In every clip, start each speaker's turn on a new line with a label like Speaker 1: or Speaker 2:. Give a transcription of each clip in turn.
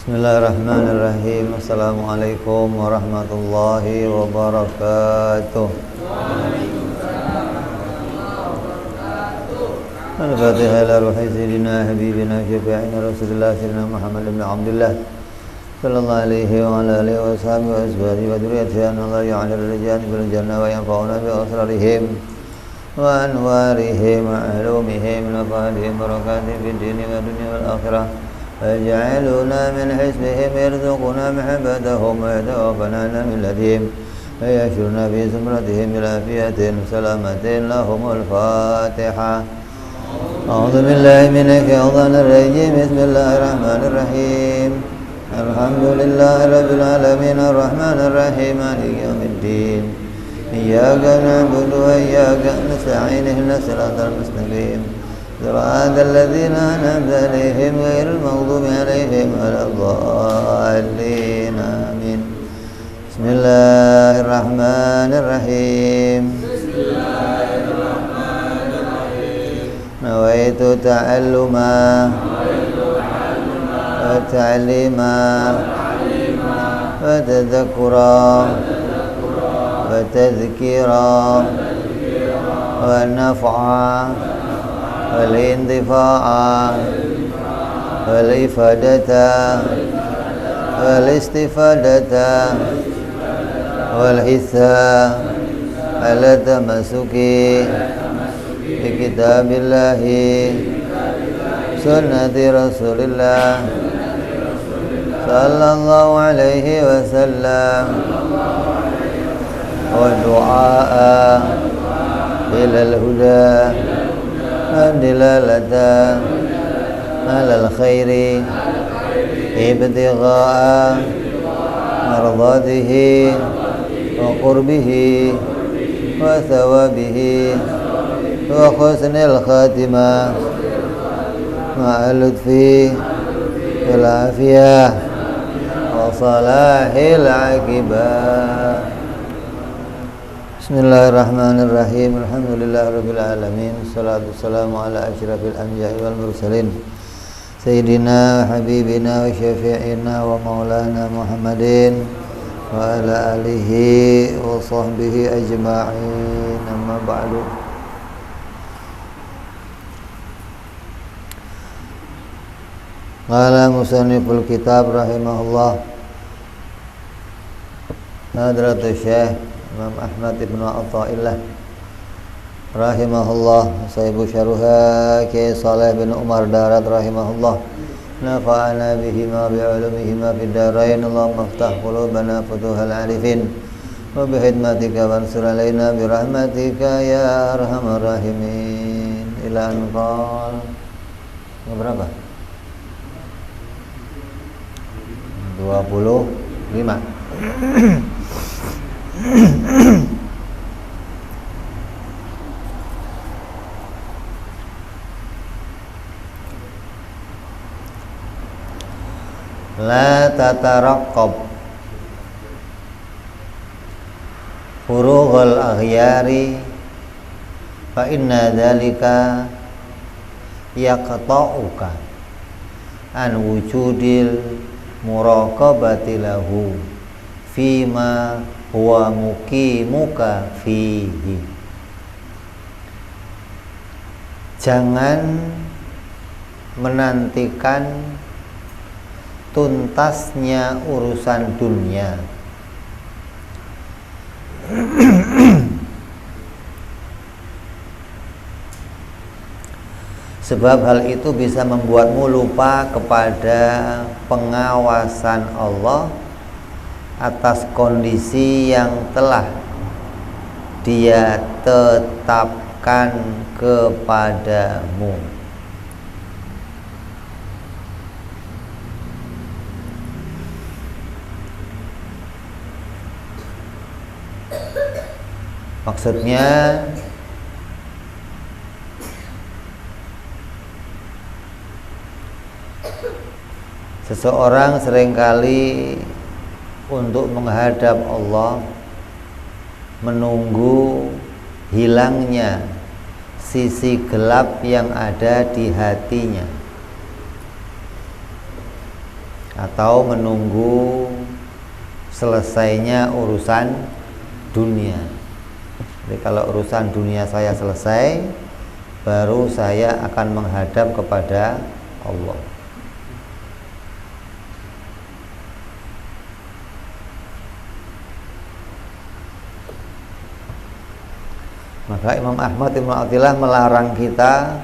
Speaker 1: Bismillahirrahmanirrahim. Assalamualaikum warahmatullahi wabarakatuh. Al-Fatihah ila ruhi sayyidina habibina syafi'ina Rasulullah sayyidina Muhammad ibn Abdullah sallallahu alaihi wa ala alihi wa sahbihi wa azwajihi wa dzurriyyatihi Allah ya'ala ar-rijal bil jannah wa yanfa'una bi asrarihim wa anwarihim wa ulumihim wa fadhihim barakatihim fid dini wa dunya wal akhirah. ويجعلنا من حزبهم يرزقنا محبتهم ويتوفنا من لديهم ويشرنا في زمرتهم بالعافية سلامة لهم الفاتحة. أعوذ بالله من الشيطان الرجيم. بسم الله الرحمن الرحيم. الحمد لله رب العالمين الرحمن الرحيم مالك يوم الدين إياك نعبد وإياك نستعين اهدنا الصراط المستقيم صراط الذين أنعمت عليهم غير المغضوب عليهم ولا الضالين آمين. بسم الله الرحمن الرحيم. نويت تعلما وتعليما وتذكرا وتذكيرا ونفعا والانتفاع والإفادة والاستفادة والحثاء على التمسك بكتاب الله سنة رسول الله صلى الله عليه وسلم والدعاء إلى الهدى والدلالة على الخير ابتغاء مرضاته وقربه وثوابه وحسن الخاتمة مع اللطف والعافية وصلاح العاقبة. Bismillahirrahmanirrahim. Alhamdulillahirabbil alamin. Wassalatu wassalamu ala asyrafil anbiya'i wal mursalin sayyidina habibina wa syafi'ina wa maulana Muhammadin wa ala alihi wa sahbihi ajma'in. Amma ba'du. Qala musanniful kitab rahimahullah Hadratus Syekh Imam Ahmad ibn Athaillah rahimahullah, Sahibu Syaruha Kiai Saleh bin Umar Darat rahimahullah, nafa'ana bihima bi'ulumihima fid darain. Allahumma aftah qulubana futuhal arifin wa bihidmatika wansur alaina birahmatika ya arhamar rahimin. Ila anqal berapa? 25. La tataraqqab furughal aghyari fa inna dhalika yaqta'uka an wujudil muraqabati lahu fima huwa muqimuka fihi. Jangan menantikan tuntasnya urusan dunia sebab hal itu bisa membuatmu lupa kepada pengawasan Allah atas kondisi yang telah Dia tetapkan kepadamu. Maksudnya seseorang seringkali untuk menghadap Allah menunggu hilangnya sisi gelap yang ada di hatinya. atau menunggu selesainya urusan dunia. Jadi kalau urusan dunia saya selesai, baru saya akan menghadap kepada Allah. Maka Imam Ahmad Ibn Athilah melarang kita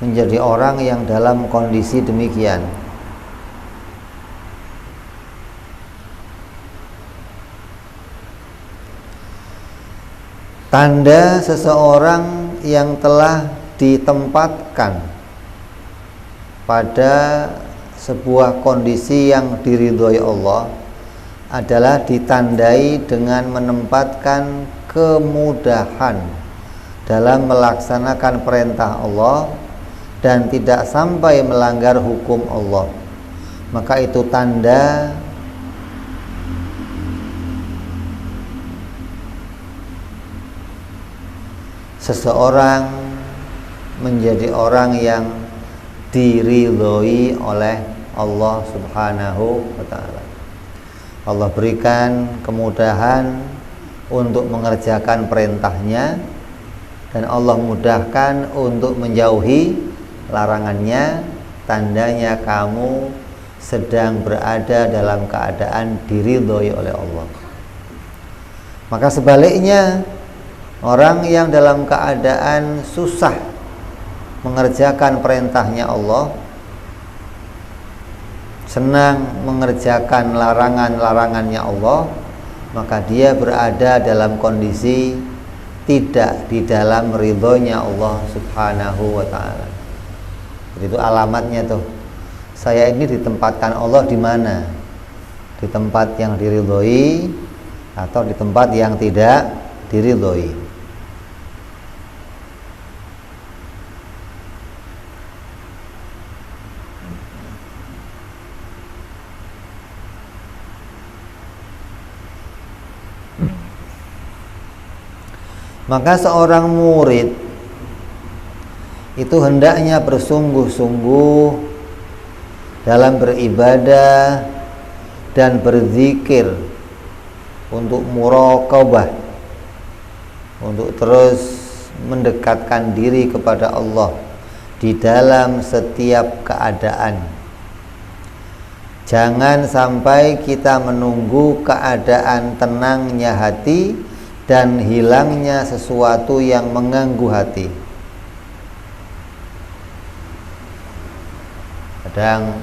Speaker 1: menjadi orang yang dalam kondisi demikian. Tanda seseorang yang telah ditempatkan pada sebuah kondisi yang diridhoi Allah adalah ditandai dengan menempatkan kemudahan dalam melaksanakan perintah Allah dan tidak sampai melanggar hukum Allah. Maka itu tanda seseorang menjadi orang yang diridhoi oleh Allah Subhanahu wa ta'ala. Allah berikan kemudahan untuk mengerjakan perintahnya, dan Allah mudahkan untuk menjauhi larangannya. Tandanya kamu sedang berada dalam keadaan diridhoi oleh Allah. Maka sebaliknya, orang yang dalam keadaan susah mengerjakan perintahnya Allah, senang mengerjakan larangan-larangannya Allah, maka dia berada dalam kondisi tidak di dalam ridhonya Allah Subhanahu wa ta'ala. Itu alamatnya tuh. Saya ini ditempatkan Allah di mana? Di tempat yang diridhoi atau di tempat yang tidak diridhoi. Maka seorang murid itu hendaknya bersungguh-sungguh dalam beribadah dan berzikir untuk muraqabah, untuk terus mendekatkan diri kepada Allah di dalam setiap keadaan. Jangan sampai kita menunggu keadaan tenangnya hati dan hilangnya sesuatu yang mengganggu hati. Kadang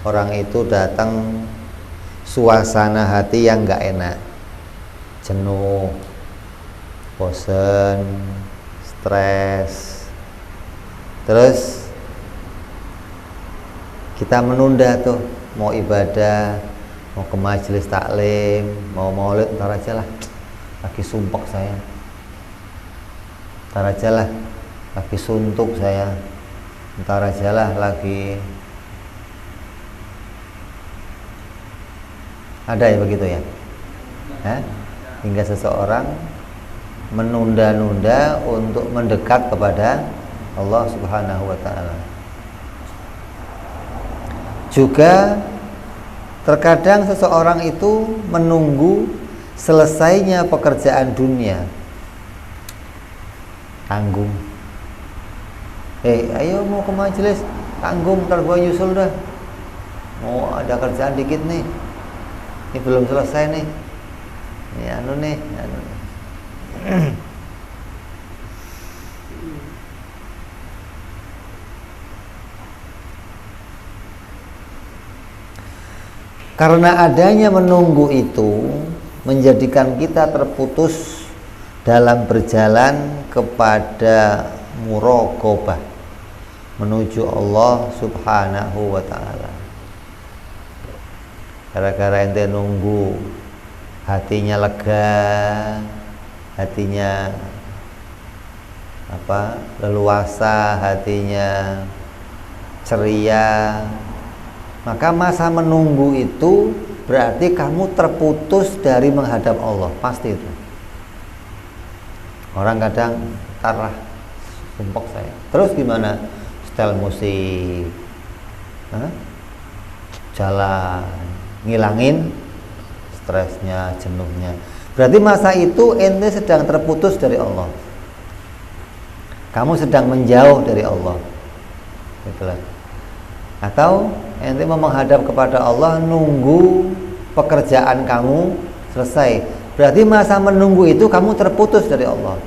Speaker 1: orang itu datang suasana hati yang gak enak, jenuh, bosen, stres, terus kita menunda tuh, mau ibadah, mau ke majelis taklim, mau maulid, ntar aja lah, lagi sumpek saya, ntar aja lah, lagi suntuk saya, ntar aja lah, lagi. Ada ya begitu ya? Hingga seseorang menunda-nunda untuk mendekat kepada Allah Subhanahu wa ta'ala. Juga terkadang seseorang itu menunggu selesainya pekerjaan dunia, tanggung. Ayo mau ke majelis, tanggung, ntar gua nyusul dah. Mau ada kerjaan dikit nih, ini belum selesai nih. Ini anu nih. Karena adanya menunggu itu menjadikan kita terputus dalam berjalan kepada muraqabah menuju Allah Subhanahu wa ta'ala. Gara-gara ente nunggu, hatinya lega, hatinya leluasa, hatinya ceria, maka masa menunggu itu berarti kamu terputus dari menghadap Allah, pasti itu. Orang kadang tarah, sumpek saya. Terus gimana? Setel musik, jalan, ngilangin stresnya, jenuhnya. Berarti masa itu ente sedang terputus dari Allah. Kamu sedang menjauh dari Allah. Itulah. Atau ente mau menghadap kepada Allah, nunggu pekerjaan kamu selesai. Berarti masa menunggu itu kamu terputus dari Allah.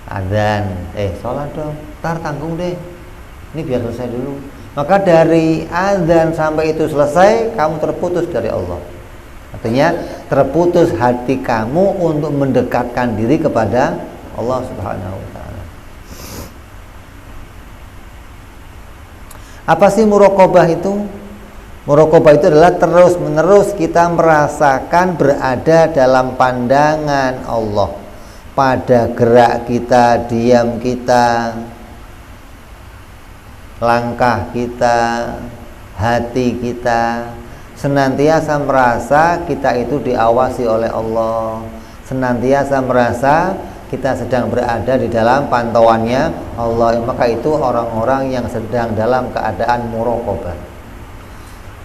Speaker 1: Adzan, sholat dong, ntar tanggung deh, ini biar selesai dulu. Maka dari adzan sampai itu selesai, kamu terputus dari Allah. Artinya terputus hati kamu untuk mendekatkan diri kepada Allah Subhanahu wa ta'ala. Apa sih muraqabah itu? Muraqabah itu adalah terus menerus kita merasakan berada dalam pandangan Allah, pada gerak kita, diam kita, langkah kita, hati kita, senantiasa merasa kita itu diawasi oleh Allah, senantiasa merasa kita sedang berada di dalam pantauannya Allah. Maka itu orang-orang yang sedang dalam keadaan muraqabah.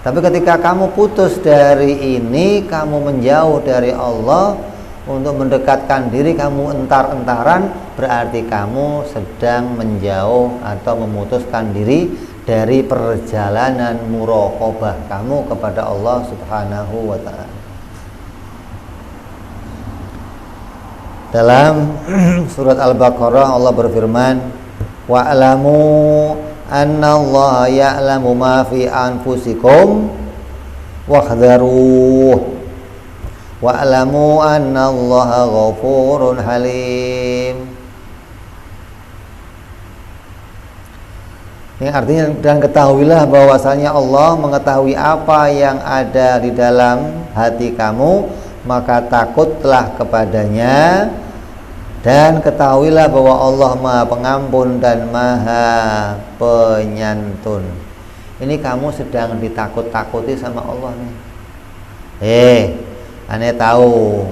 Speaker 1: Tapi ketika kamu putus dari ini, kamu menjauh dari Allah untuk mendekatkan diri, kamu entar-entaran, berarti kamu sedang menjauh atau memutuskan diri dari perjalanan muraqabah kamu kepada Allah Subhanahu wa ta'ala. Dalam surat Al-Baqarah Allah berfirman, wa'lamu annallaha ya'lamu ma fi anfusikum wahdharuh wa'lamu annallaha ghafurun halim. Ini artinya, dan ketahuilah bahwasanya Allah mengetahui apa yang ada di dalam hati kamu, maka takutlah kepadanya, dan ketahuilah bahwa Allah Maha Pengampun dan Maha Penyantun. Ini kamu sedang ditakut-takuti sama Allah nih. Aneh tahu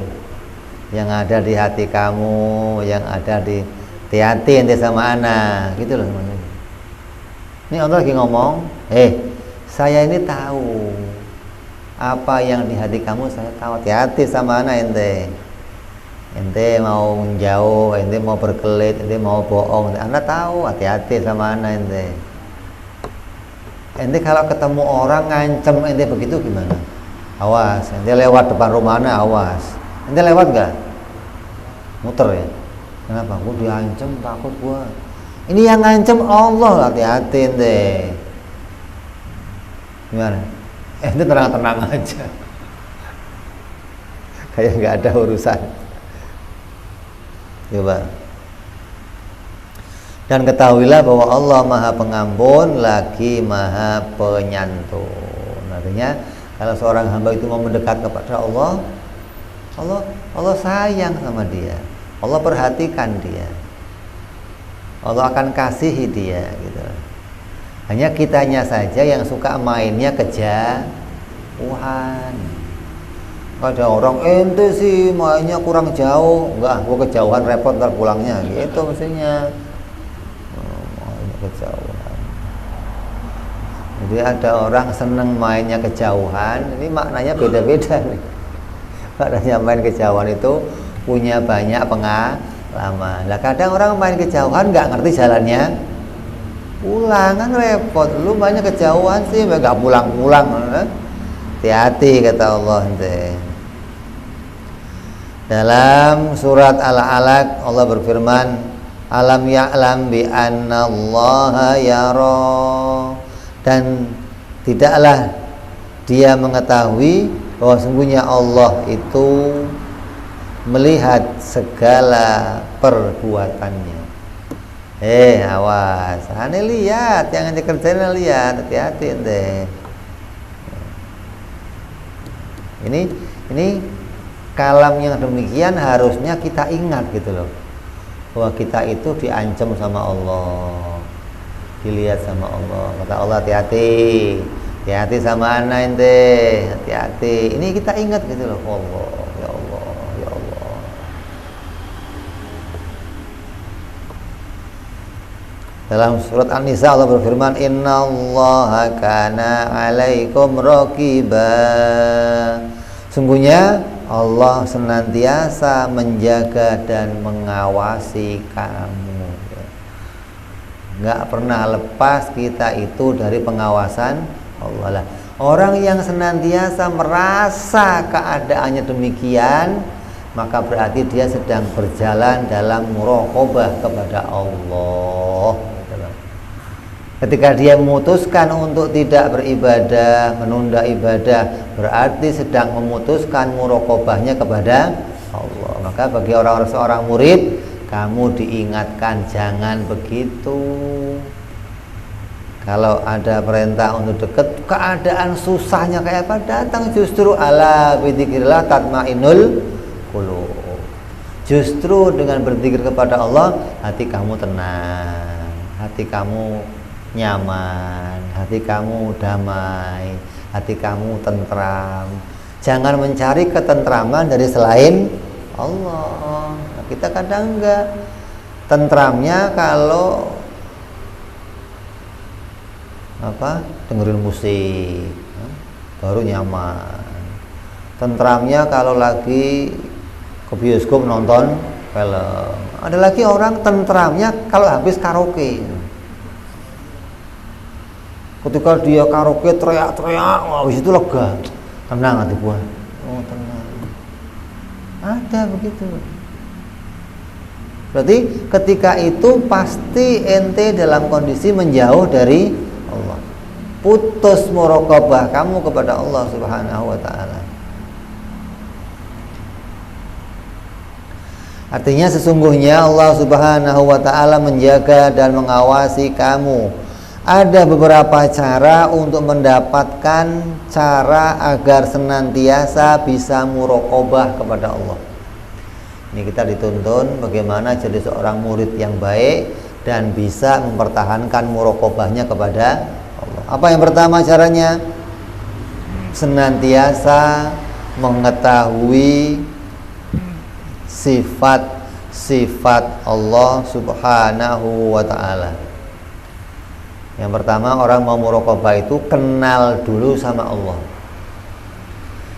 Speaker 1: yang ada di hati kamu, yang ada di hati ente sama anak, gitu loh teman-teman. Ini Allah lagi ngomong, saya ini tahu apa yang di hati kamu, saya tahu. Hati-hati sama anak ente. Ente mau menjauh, ente mau berkelit, ente mau bohong, Anda tahu. Hati-hati sama anak ente. Ente kalau ketemu orang ngancem ente begitu gimana? Awas, ente lewat depan rumahnya, awas. Ente lewat gak? Muter ya? Kenapa? Gua diancem, takut gua. Ini yang ngancem Allah, hati-hati ente. Gimana? Ente tenang-tenang aja. Kayak gak ada urusan. Coba. Dan ketahuilah bahwa Allah Maha Pengampun lagi Maha Penyantun. Artinya kalau seorang hamba itu mau mendekat kepada Allah, Allah sayang sama dia, Allah perhatikan dia, Allah akan kasihi dia, gitu. Hanya kitanya saja yang suka mainnya kejauhan. Ada orang, ente sih mainnya kurang jauh. Enggak, gua kejauhan repot ntar pulangnya, gitu mestinya. Mainnya kejauhan. Jadi ada orang seneng mainnya kejauhan. Ini maknanya beda-beda nih. Maknanya main kejauhan itu punya banyak pengalaman. Lah kadang orang main kejauhan nggak ngerti jalannya, pulang kan repot. Lu mainnya kejauhan sih nggak pulang-pulang. Hati-hati kata Allah ente. Dalam surat Al-Alaq Allah berfirman, alam ya'lam bi anna Allah yara, dan tidaklah dia mengetahui bahwa sungguhnya Allah itu melihat segala perbuatannya. Awas, aneh lihat, jangan dikerjain, lihat, hati-hati ente. Ini kalam yang demikian harusnya kita ingat gitu loh, bahwa kita itu diancam sama Allah, dilihat sama Allah. Kata Allah, hati-hati, hati-hati sama anak ente, hati-hati. Ini kita ingat gitu loh. Allah, ya Allah, ya Allah. Dalam surat An-Nisa Allah berfirman, innallaha kana 'alaikum raqiba. Sungguhnya Allah senantiasa menjaga dan mengawasi kamu. Nggak pernah lepas kita itu dari pengawasan Allah lah. Orang yang senantiasa merasa keadaannya demikian, maka berarti dia sedang berjalan dalam muraqabah kepada Allah. Ketika dia memutuskan untuk tidak beribadah, menunda ibadah, berarti sedang memutuskan muraqabahnya kepada Allah. Maka bagi orang-orang seorang murid, kamu diingatkan jangan begitu. Kalau ada perintah untuk dekat, keadaan susahnya kayak apa, datang justru ala bidzikrillah tatmainnul qulub. Justru dengan berzikir kepada Allah, hati kamu tenang, hati kamu nyaman, hati kamu damai, hati kamu tentram. Jangan mencari ketentraman dari selain Allah. Kita kadang enggak. Tentramnya kalau dengerin musik baru nyaman. Tentramnya kalau lagi ke bioskop nonton film. Ada lagi orang tentramnya kalau habis karaoke. Ketika dia karaoke teriak-teriak, habis itu lega, tenang hati gua. Oh tenang. Ada begitu. Berarti ketika itu pasti ente dalam kondisi menjauh dari Allah. Putus muraqabah kamu kepada Allah Subhanahu wa taala. Artinya sesungguhnya Allah Subhanahu wa taala menjaga dan mengawasi kamu. Ada beberapa cara untuk mendapatkan cara agar senantiasa bisa muraqabah kepada Allah. Ini kita dituntun bagaimana jadi seorang murid yang baik dan bisa mempertahankan muraqabahnya kepada Allah. Apa yang pertama caranya? Senantiasa mengetahui sifat-sifat Allah Subhanahu wa ta'ala. Yang pertama, orang mau muraqabah itu kenal dulu sama Allah.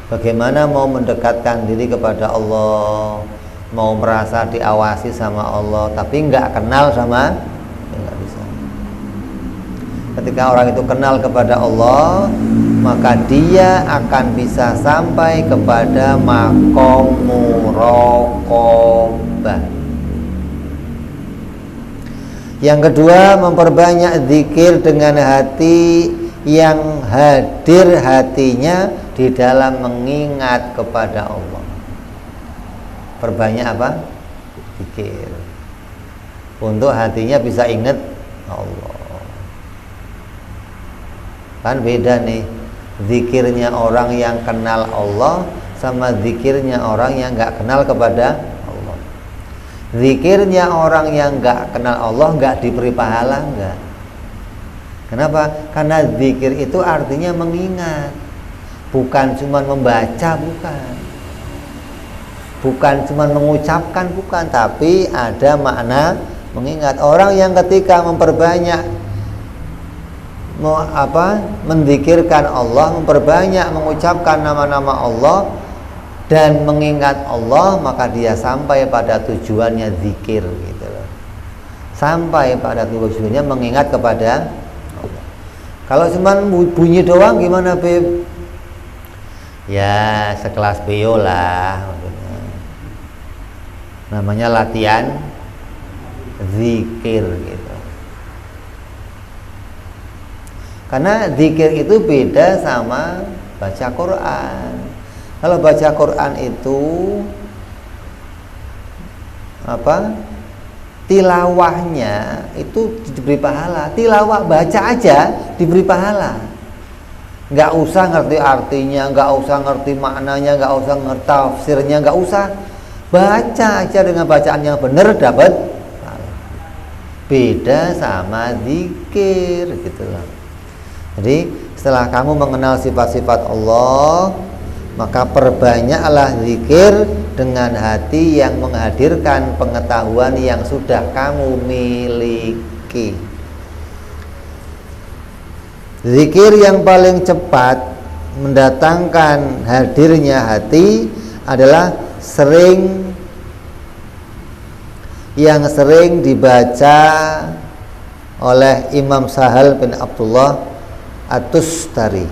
Speaker 1: Bagaimana mau mendekatkan diri kepada Allah, mau merasa diawasi sama Allah, tapi nggak kenal sama, nggak bisa. Ketika orang itu kenal kepada Allah, maka dia akan bisa sampai kepada maqam muraqabah. Yang kedua, memperbanyak zikir dengan hati yang hadir hatinya di dalam mengingat kepada Allah. Perbanyak apa? Zikir. Untuk hatinya bisa ingat Allah. Kan beda nih, zikirnya orang yang kenal Allah sama zikirnya orang yang nggak kenal kepada Allah. Zikirnya orang yang nggak kenal Allah nggak diberi pahala, nggak. Kenapa? Karena zikir itu artinya mengingat, bukan cuma membaca, bukan cuma mengucapkan, bukan, tapi ada makna mengingat. Orang yang ketika memperbanyak menzikirkan Allah, memperbanyak mengucapkan nama-nama Allah dan mengingat Allah, maka dia sampai pada tujuannya zikir gitu loh. Sampai pada tujuannya mengingat kepada Allah. Kalau cuma bunyi doang gimana, Beb? Ya sekelas biola maksudnya. Namanya latihan zikir gitu. Karena zikir itu beda sama baca Quran. Kalau baca Quran itu tilawahnya itu diberi pahala. Tilawah baca aja diberi pahala. Nggak usah ngerti artinya, nggak usah ngerti maknanya, nggak usah ngerti tafsirnya, nggak usah. Baca aja dengan bacaan yang benar dapat pahala. Beda sama zikir gitu loh. Jadi setelah kamu mengenal sifat-sifat Allah, maka perbanyaklah zikir dengan hati yang menghadirkan pengetahuan yang sudah kamu miliki. Zikir yang paling cepat mendatangkan hadirnya hati adalah yang sering dibaca oleh Imam Sahal bin Abdullah At-Tustari.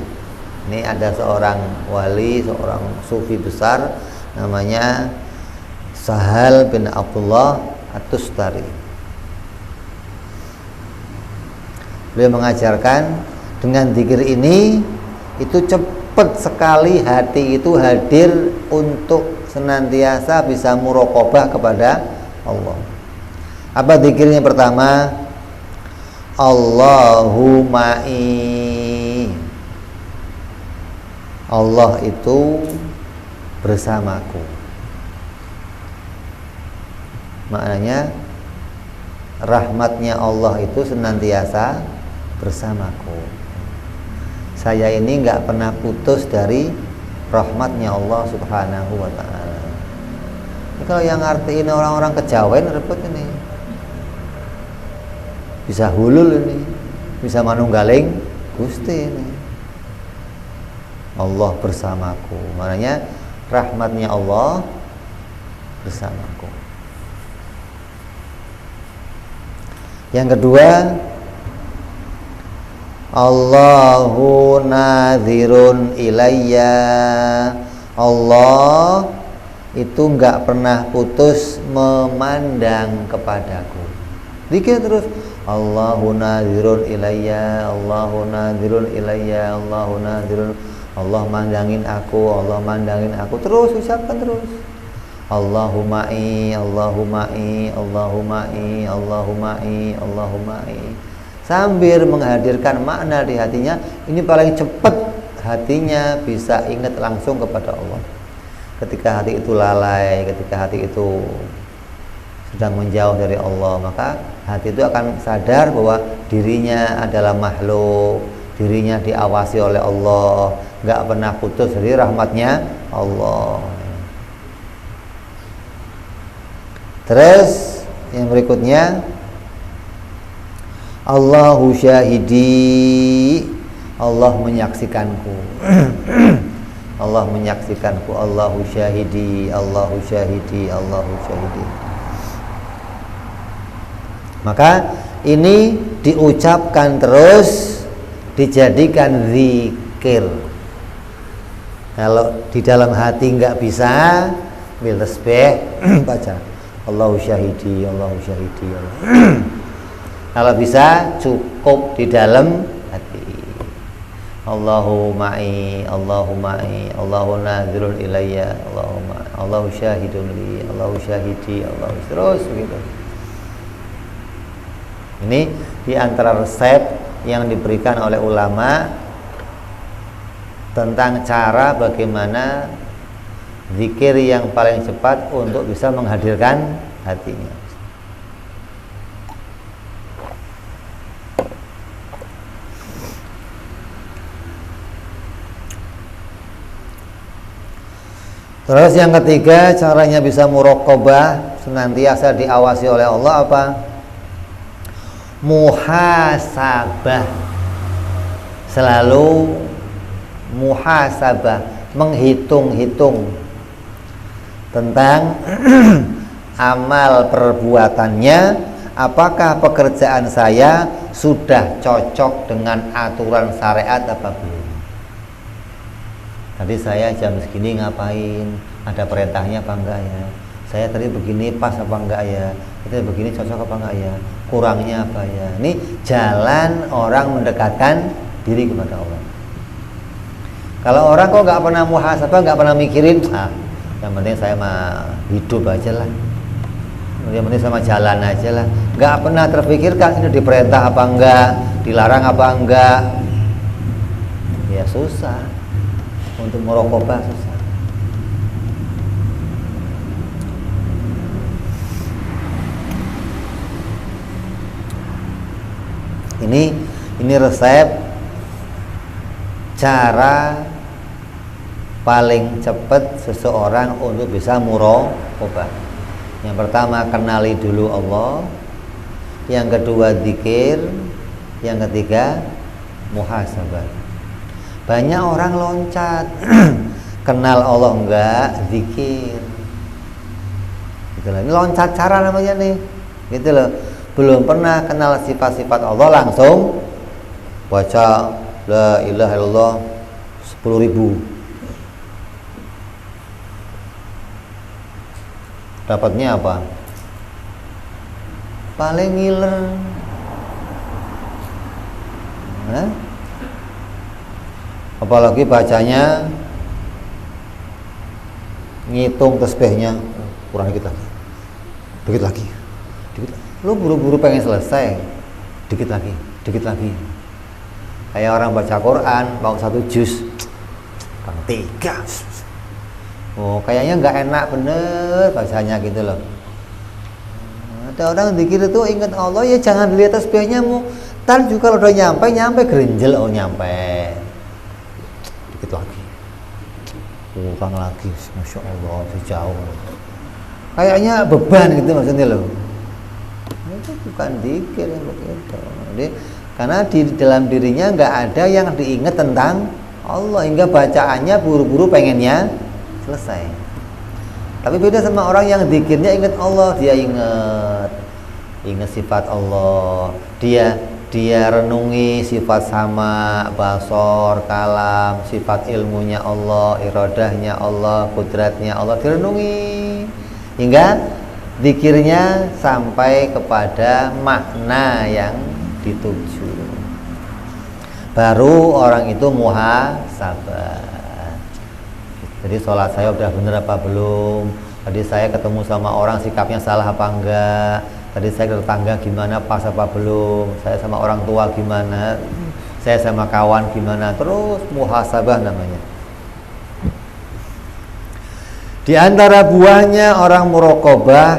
Speaker 1: Ini ada seorang wali, seorang sufi besar namanya Sahal bin Abdullah At-Tustari. Beliau mengajarkan dengan zikir ini itu cepat sekali hati itu hadir untuk senantiasa bisa muraqabah kepada Allah. Apa zikirnya? Pertama, Allahumma'i, Allah itu bersamaku. Maknanya rahmatnya Allah itu senantiasa bersamaku. Saya ini nggak pernah putus dari rahmatnya Allah Subhanahu wa ta'ala. Ini kalau yang artiin orang-orang kejawen repot ini. Bisa hulul ini, bisa manunggaling Gusti ini. Allah bersamaku. Maknanya rahmatnya Allah bersamaku. Yang kedua, Allahu nadhirun ilayya. Allah itu enggak pernah putus memandang kepadaku. Zikir terus, Allahu nadhirun ilayya, Allahu nadhirun ilayya, Allahu nadhirun. Allah mandangin aku, Allah mandangin aku. Terus ucapkan terus. Allahuma'i, Allahuma'i, Allahuma'i, Allahuma'i, Allahuma'i. Sambil menghadirkan makna di hatinya. Ini paling cepat hatinya bisa ingat langsung kepada Allah. Ketika hati itu lalai, ketika hati itu sedang menjauh dari Allah, maka hati itu akan sadar bahwa dirinya adalah makhluk, dirinya diawasi oleh Allah, nggak pernah putus dari rahmatnya Allah. Terus yang berikutnya, Allahu syahidi, Allah menyaksikanku. Allah menyaksikanku. Allahu syahidi, Allahu syahidi, Allahu syahidi. Maka ini diucapkan terus, dijadikan zikir. Kalau di dalam hati nggak bisa, bil tasbih baca Allahu syahidi, Allahu syahidi, Allah. Kalau bisa cukup di dalam hati. Allahu ma'i, Allahu ma'i, Allahu nazirun ilayya, Allahumma, Allahu syahidun li, Allahu syahidi, Allahu, terus begitu. Ini di antara resep yang diberikan oleh ulama tentang cara bagaimana zikir yang paling cepat untuk bisa menghadirkan hatinya. Terus yang ketiga, caranya bisa muraqabah, senantiasa diawasi oleh Allah, apa? Muhasabah. Selalu muhasabah, menghitung-hitung tentang amal perbuatannya. Apakah pekerjaan saya sudah cocok dengan aturan syariat apa belum? Tadi saya jam segini ngapain? Ada perintahnya apa enggak ya? Saya tadi begini pas apa enggak ya? Kita begini cocok apa enggak ya? Kurangnya apa ya? Ini jalan orang mendekatkan diri kepada Allah. Kalau orang kok nggak pernah muhasabah, nggak pernah mikirin, yang penting saya mah hidup aja lah, yang penting sama jalan aja lah, nggak pernah terpikirkan ini diperintah apa enggak, dilarang apa enggak, ya susah. Untuk muraqabah susah. Ini resep cara paling cepat seseorang untuk bisa muraqabah. Yang pertama, kenali dulu Allah. Yang kedua, zikir. Yang ketiga, muhasabah. Banyak orang loncat kenal Allah enggak, zikir. Gitu loh. Ini loncat cara namanya nih. Gitu loh. Belum pernah kenal sifat-sifat Allah langsung baca la ilaha illallah 10.000. Dapatnya apa? Paling ngiler. Nah, apalagi bacanya ngitung tasbihnya kurang dikit lagi, dikit lagi. Lu buru-buru pengen selesai, dikit lagi. Kayak orang baca Quran mau 1 juz, kan 3. Oh, kayaknya nggak enak bener bacanya gitu loh. Ada orang dikir itu ingat Allah, ya jangan dilihat tasbihnya mu. Ntar juga kalau udah nyampe gerenjel, oh nyampe. Dikit lagi. Kurang lagi, Masya Allah, sejauh. Kayaknya beban gitu maksudnya loh. Itu bukan dikir yang begitu. Jadi, karena di dalam dirinya nggak ada yang diingat tentang Allah, hingga bacaannya buru-buru pengennya selesai. Tapi beda sama orang yang zikirnya ingat Allah, dia ingat sifat Allah, dia renungi sifat sama, basor, kalam, sifat ilmunya Allah, iradahnya Allah, kudratnya Allah direnungi hingga zikirnya sampai kepada makna yang dituju. Baru orang itu muhasabah. Jadi sholat saya udah bener apa belum? Tadi saya ketemu sama orang sikapnya salah apa enggak? Tadi saya ke tetangga gimana, pas apa belum? Saya sama orang tua gimana? Saya sama kawan gimana? Terus muhasabah namanya. Di antara buahnya orang muraqabah,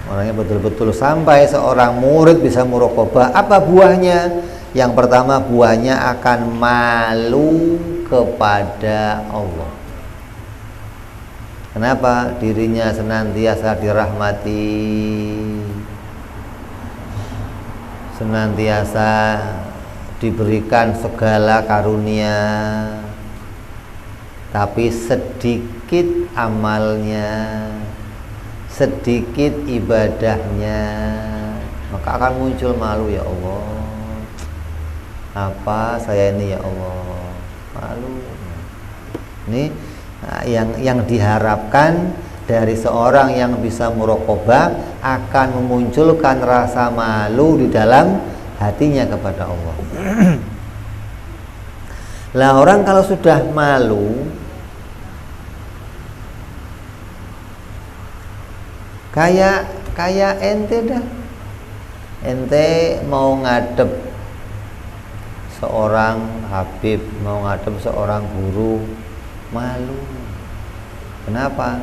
Speaker 1: orangnya betul-betul sampai seorang murid bisa muraqabah. Apa buahnya? Yang pertama, buahnya akan malu kepada Allah. Kenapa? Dirinya senantiasa dirahmati, senantiasa diberikan segala karunia, tapi sedikit amalnya, sedikit ibadahnya, maka akan muncul malu. Ya Allah, apa saya ini ya Allah, malu. Ini yang diharapkan dari seorang yang bisa muraqabah, akan memunculkan rasa malu di dalam hatinya kepada Allah. Lah orang kalau sudah malu, kayak ente dah, ente mau ngadep seorang habib, mau ngadep seorang guru, malu. Kenapa?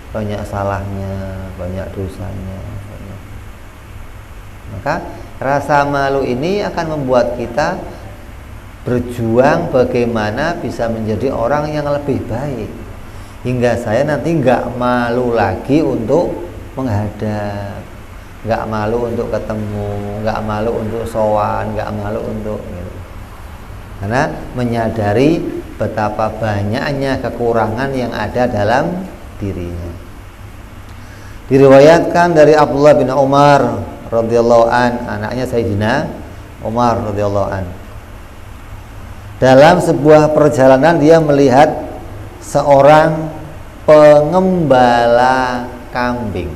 Speaker 1: Banyak salahnya, banyak dosanya, banyak. Maka rasa malu ini akan membuat kita berjuang bagaimana bisa menjadi orang yang lebih baik, hingga saya nanti nggak malu lagi untuk menghadap, nggak malu untuk ketemu, nggak malu untuk sowan, nggak malu untuk gitu. Karena menyadari betapa banyaknya kekurangan yang ada dalam dirinya. Diriwayatkan dari Abdullah bin Umar radhiyallahu an, anaknya Sayyidina Umar radhiyallahu an. Dalam sebuah perjalanan dia melihat seorang pengembala kambing.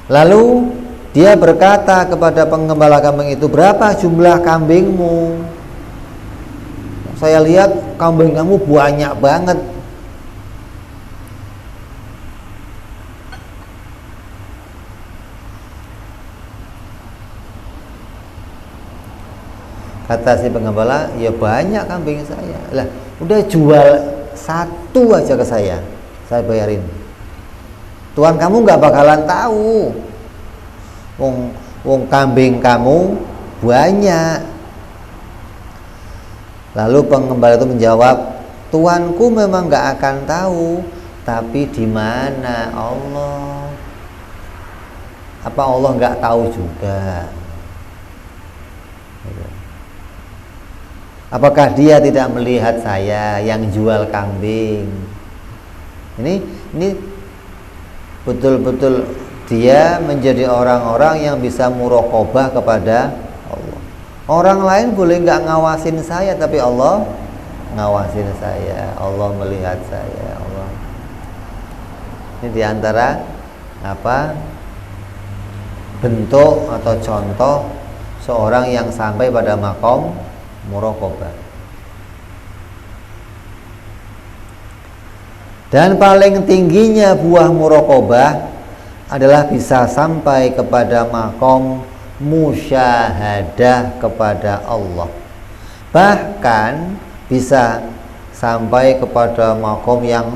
Speaker 1: Lalu dia berkata kepada pengembala kambing itu, "Berapa jumlah kambingmu? Saya lihat kambing kamu banyak banget." Kata si pengembala, "Ya banyak kambing saya." Lah, udah jual satu aja ke saya bayarin. Tuhan kamu nggak bakalan tahu. Wong kambing kamu banyak. Lalu pengembala itu menjawab, "Tuanku memang nggak akan tahu, tapi di mana Allah? Apa Allah nggak tahu juga? Apakah dia tidak melihat saya yang jual kambing? Ini betul-betul dia menjadi orang-orang yang bisa muraqabah kepada Allah. Orang lain boleh nggak ngawasin saya, tapi Allah ngawasin saya. Allah melihat saya. Allah. Ini diantara bentuk atau contoh seorang yang sampai pada maqam muraqabah. Dan paling tingginya buah muraqabah adalah bisa sampai kepada maqam musyahadah kepada Allah. Bahkan bisa sampai kepada maqam yang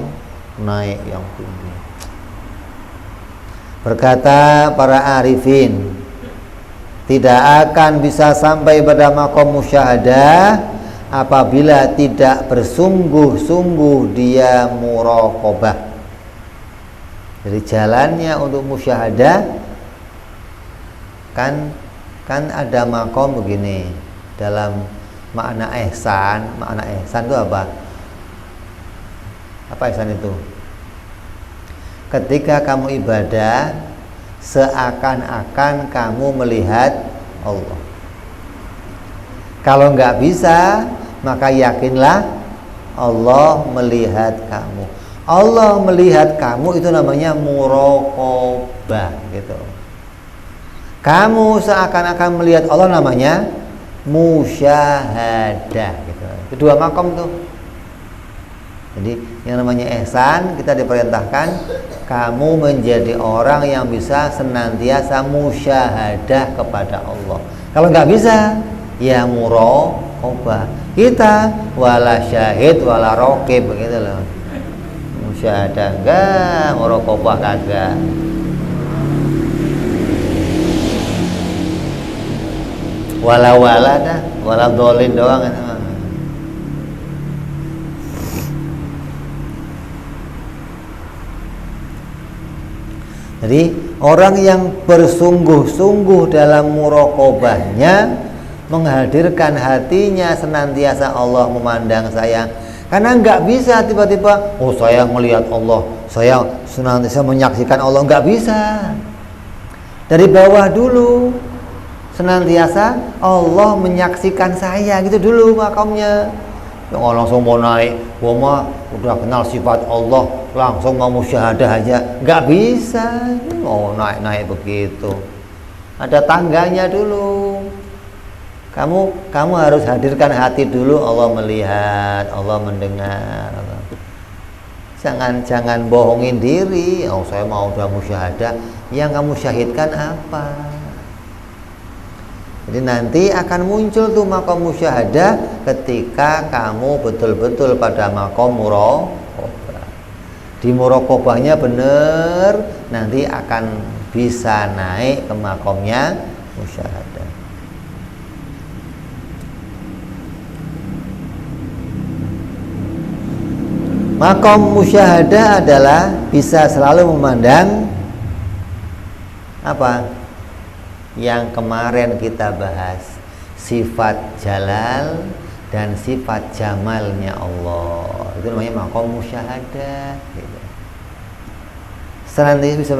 Speaker 1: naik, yang tinggi. Berkata para arifin, tidak akan bisa sampai pada maqam musyahadah apabila tidak bersungguh-sungguh dia muraqabah. Jadi jalannya untuk musyahadah kan ada maqam begini. Dalam makna ihsan itu apa? Apa ihsan itu? Ketika kamu ibadah seakan-akan kamu melihat Allah. Kalau nggak bisa, maka yakinlah Allah melihat kamu. Allah melihat kamu itu namanya muraqabah gitu. Kamu seakan-akan melihat Allah namanya musyahadah gitu. Kedua maqam tuh. Jadi yang namanya ihsan, kita diperintahkan kamu menjadi orang yang bisa senantiasa musyahadah kepada Allah. Kalau nggak bisa, ya muraqabah. Kita wala syahid wala raqib begitu loh. Musyahadah enggak, muraqabah kagak. Wala dah, wala dolin doang itu. Jadi orang yang bersungguh-sungguh dalam muraqabahnya, menghadirkan hatinya senantiasa Allah memandang saya. Karena nggak bisa tiba-tiba, oh saya melihat Allah, saya senantiasa menyaksikan Allah, nggak bisa. Dari bawah dulu, senantiasa Allah menyaksikan saya, gitu dulu makamnya. Yang langsung mau naik, gua mah udah kenal sifat Allah, langsung mau musyahadah aja, nggak bisa. Oh naik begitu, ada tangganya dulu. Kamu harus hadirkan hati dulu. Allah melihat, Allah mendengar. Jangan bohongin diri. Oh saya mau udah musyahadah. Yang kamu syahidkan apa? Jadi nanti akan muncul tuh maqam musyahadah ketika kamu betul-betul pada maqam muraqabah. Di muraqabahnya benar, nanti akan bisa naik ke maqamnya musyahadah. Maqam musyahadah adalah bisa selalu memandang apa? Yang kemarin kita bahas, sifat jalal dan sifat jamalnya Allah. Itu namanya maqam musyahadah gitu. Senantiasa bisa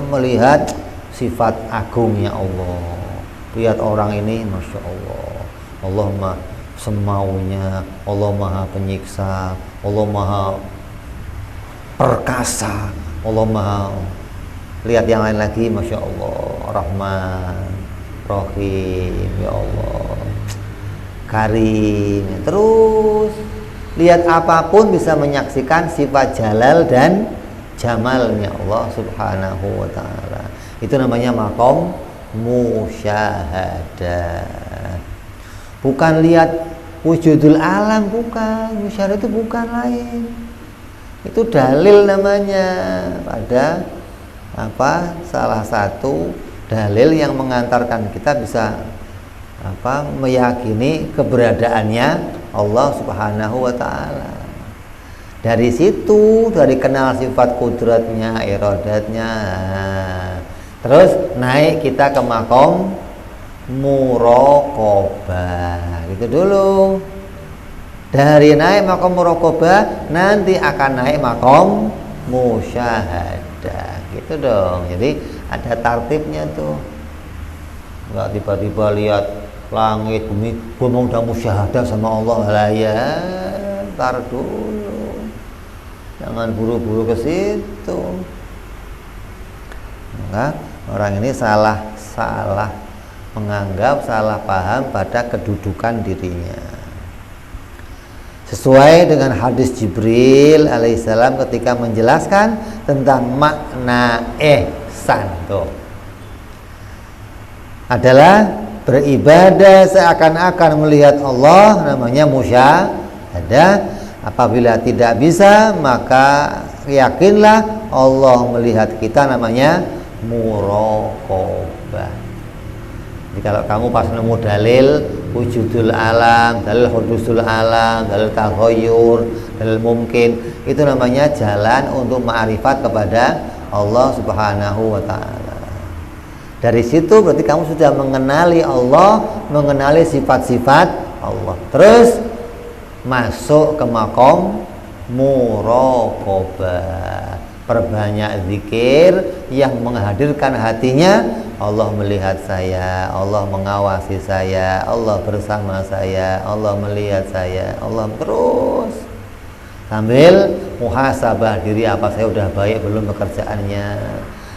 Speaker 1: melihat sifat agungnya Allah. Lihat orang ini, Masya Allah, Allah mah semaunya, Allah maha penyiksa, Allah maha perkasa, Allah maha. Lihat yang lain lagi, Masya Allah, Rahman, Rahim, ya Allah, Karim. Terus lihat apapun bisa menyaksikan sifat jalal dan jamalnya Allah subhanahu wa ta'ala. Itu namanya maqam musyahadah. Bukan lihat wujudul alam, bukan. Musyahadah itu bukan lain. Itu dalil namanya. Pada salah satu dalil yang mengantarkan kita bisa meyakini keberadaannya Allah subhanahu wa ta'ala. Dari situ, dari kenal sifat kudratnya, iradatnya, Terus naik kita ke makom muraqabah. Gitu dulu. Dari naik makom muraqabah nanti akan naik makom musyahadah. Gitu dong. Jadi ada tartibnya tuh. Enggak tiba-tiba lihat langit bumi mau udah musyahadah sama Allah lah ya. Ntar dulu. Jangan buru-buru ke situ. Maka orang ini salah menganggap, salah paham pada kedudukan dirinya. Sesuai dengan hadis Jibril alaihissalam ketika menjelaskan tentang makna ihsan tuh. Adalah beribadah seakan-akan melihat Allah, namanya musyahadah. Apabila tidak bisa, maka yakinlah Allah melihat kita, namanya muraqabah. Jadi kalau kamu pas nemu dalil wujudul alam, dalil hudusul alam, dalil taghayyur, dalil mungkin, itu namanya jalan untuk ma'rifat kepada Allah Subhanahu wa taala. Dari situ berarti kamu sudah mengenali Allah, mengenali sifat-sifat Allah. Terus masuk ke makom muraqabah. Perbanyak zikir yang menghadirkan hatinya, Allah melihat saya, Allah mengawasi saya, Allah bersama saya, Allah melihat saya, Allah terus. Sambil muhasabah diri, apa saya udah baik belum pekerjaannya,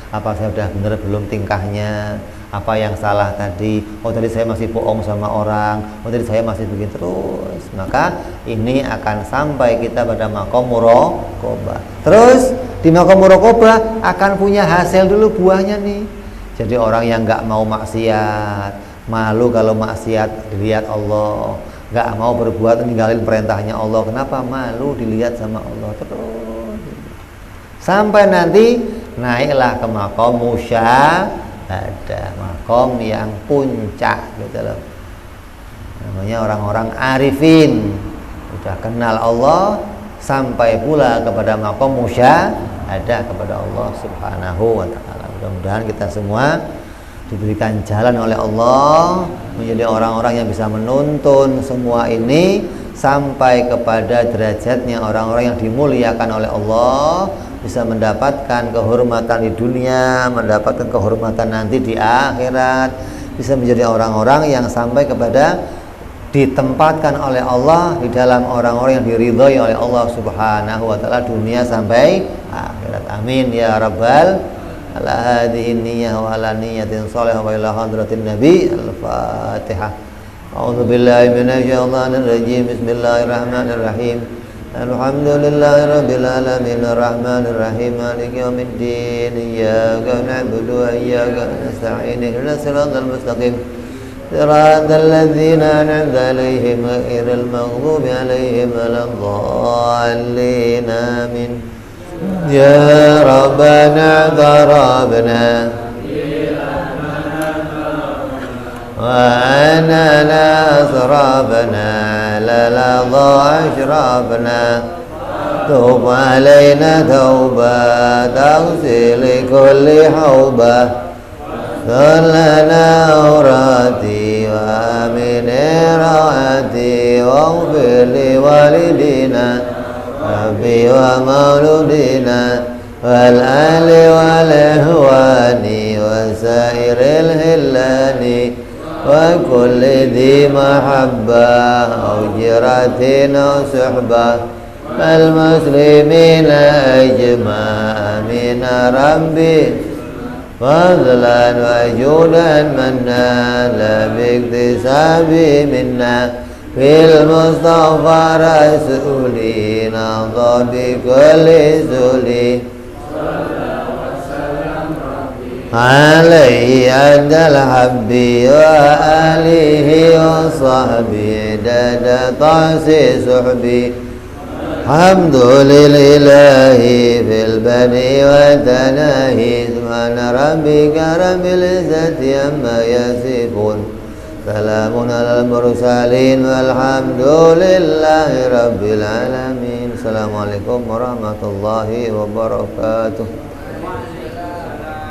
Speaker 1: apa saya udah benar belum tingkahnya, apa yang salah tadi, oh tadi saya masih bohong sama orang, oh tadi saya masih begini terus. Maka ini akan sampai kita pada makom muraqabah. Terus di makom muraqabah akan punya hasil dulu buahnya nih. Jadi orang yang nggak mau maksiat, malu kalau maksiat dilihat Allah, nggak mau berbuat ninggalin perintahnya Allah. Kenapa? Malu dilihat sama Allah terus. Sampai nanti naiklah ke makom musyahadah, makom yang puncak gitu loh. Namanya orang-orang arifin, udah kenal Allah, sampai pula kepada makom musyahadah kepada Allah Subhanahu wa taala. Mudah-mudahan kita semua diberikan jalan oleh Allah menjadi orang-orang yang bisa menuntun semua ini sampai kepada derajatnya orang-orang yang dimuliakan oleh Allah, bisa mendapatkan kehormatan di dunia, mendapatkan kehormatan nanti di akhirat, bisa menjadi orang-orang yang sampai kepada ditempatkan oleh Allah di dalam orang-orang yang diridhai oleh Allah Subhanahu wa taala dunia sampai akhirat. Amin ya rabbal ala hadhihi niyyah wa ala niyyatin shalihah wa ila hadratin nabi. Al-Fatihah. A'udzu billahi minasyaitonir rajim. Bismillahirrahmanirrahim. Alhamdulillahi rabbil alamin arrahmanir rahim maliki yaumiddin iyyaka na'budu wa iyyaka nasta'in ihdinas siratal mustaqim siratal ladzina an'amta 'alaihim ghairil maghdubi 'alaihim waladdallin amin. Ya Rabbana darabna wa anana asrabna للظى أشربنا توب علينا توبة تغسل كل حوبة ذلنا أوراتي وآمن راعتي واغفر لوالدينا ربي ومولودينا والآل والإخوان وسائر الهلان وكل ذي محبة أو جرة أو صحبة المسلمين أجمع من ربي فضلا وجودا منا لا باكتساب منا في المصطفى رسولي نهضى بكل سولي عليه عند الحب وآله وصحبه دد طاسي صحبي حمد لله في البني وتناهي سبحان ربك رب العزة عما يصفون سلام على المرسلين والحمد لله رب العالمين. Assalamualaikum warahmatullahi wabarakatuh.